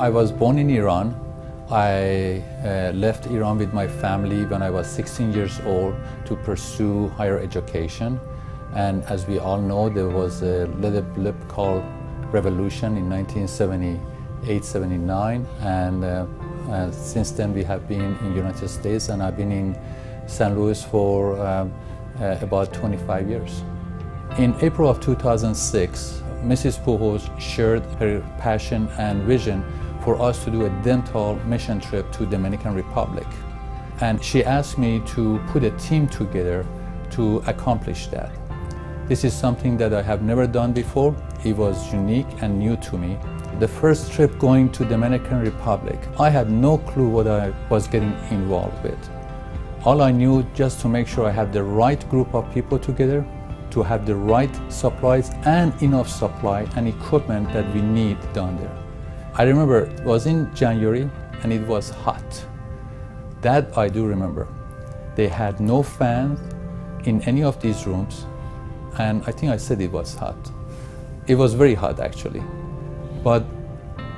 I was born in Iran. I left Iran with my family when I was 16 years old to pursue higher education. And as we all know, there was a little blip called revolution in 1978-79. And since then we have been in the United States, and I've been in St. Louis for about 25 years. In April of 2006, Mrs. Pujols shared her passion and vision for us to do a dental mission trip to Dominican Republic. And she asked me to put a team together to accomplish that. This is something that I have never done before. It was unique and new to me. The first trip going to Dominican Republic, I had no clue what I was getting involved with. All I knew, just to make sure I had the right group of people together, to have the right supplies and enough supply and equipment that we need down there. I remember it was in January and it was hot. That I do remember. They had no fans in any of these rooms, and I think I said it was hot. It was very hot actually, but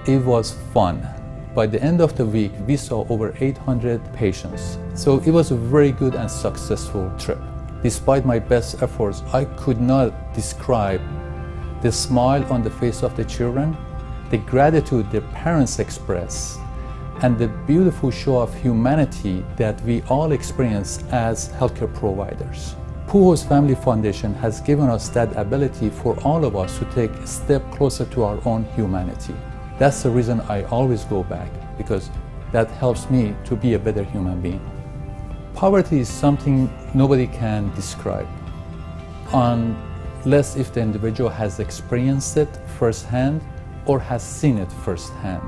it was fun. By the end of the week, we saw over 800 patients. So it was a very good and successful trip. Despite my best efforts, I could not describe the smile on the face of the children, the gratitude their parents express, and the beautiful show of humanity that we all experience as healthcare providers. Pujols Family Foundation has given us that ability for all of us to take a step closer to our own humanity. That's the reason I always go back, because that helps me to be a better human being. Poverty is something nobody can describe unless if the individual has experienced it firsthand or has seen it firsthand.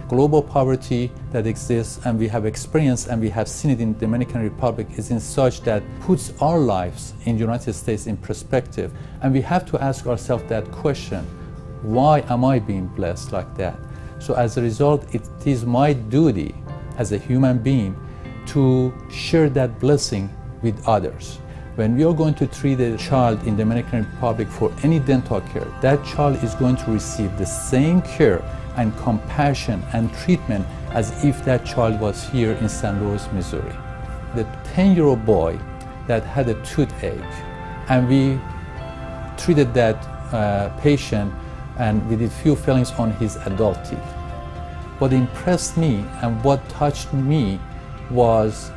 Global poverty that exists and we have experienced and we have seen it in the Dominican Republic is in such that puts our lives in the United States in perspective, and we have to ask ourselves that question: why am I being blessed like that? So as a result, it is my duty as a human being to share that blessing with others. When we are going to treat a child in the Dominican Republic for any dental care, that child is going to receive the same care and compassion and treatment as if that child was here in St. Louis, Missouri. The 10-year-old boy that had a toothache, and we treated that patient and we did few fillings on his adult teeth. What impressed me and what touched me was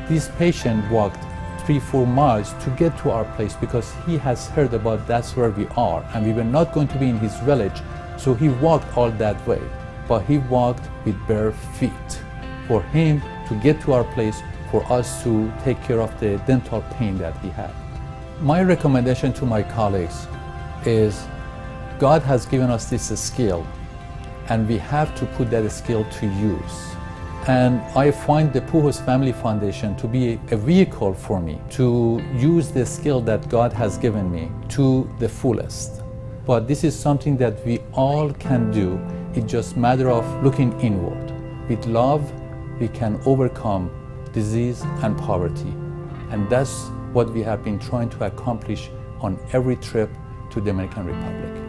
this patient walked 3-4 miles to get to our place because he has heard about that's where we are, and we were not going to be in his village, so he walked all that way, but he walked with bare feet for him to get to our place, for us to take care of the dental pain that he had. My recommendation to my colleagues is God has given us this skill, and we have to put that skill to use. And I find the Pujols Family Foundation to be a vehicle for me to use the skill that God has given me to the fullest. But this is something that we all can do. It's just a matter of looking inward. With love, we can overcome disease and poverty. And that's what we have been trying to accomplish on every trip to the Dominican Republic.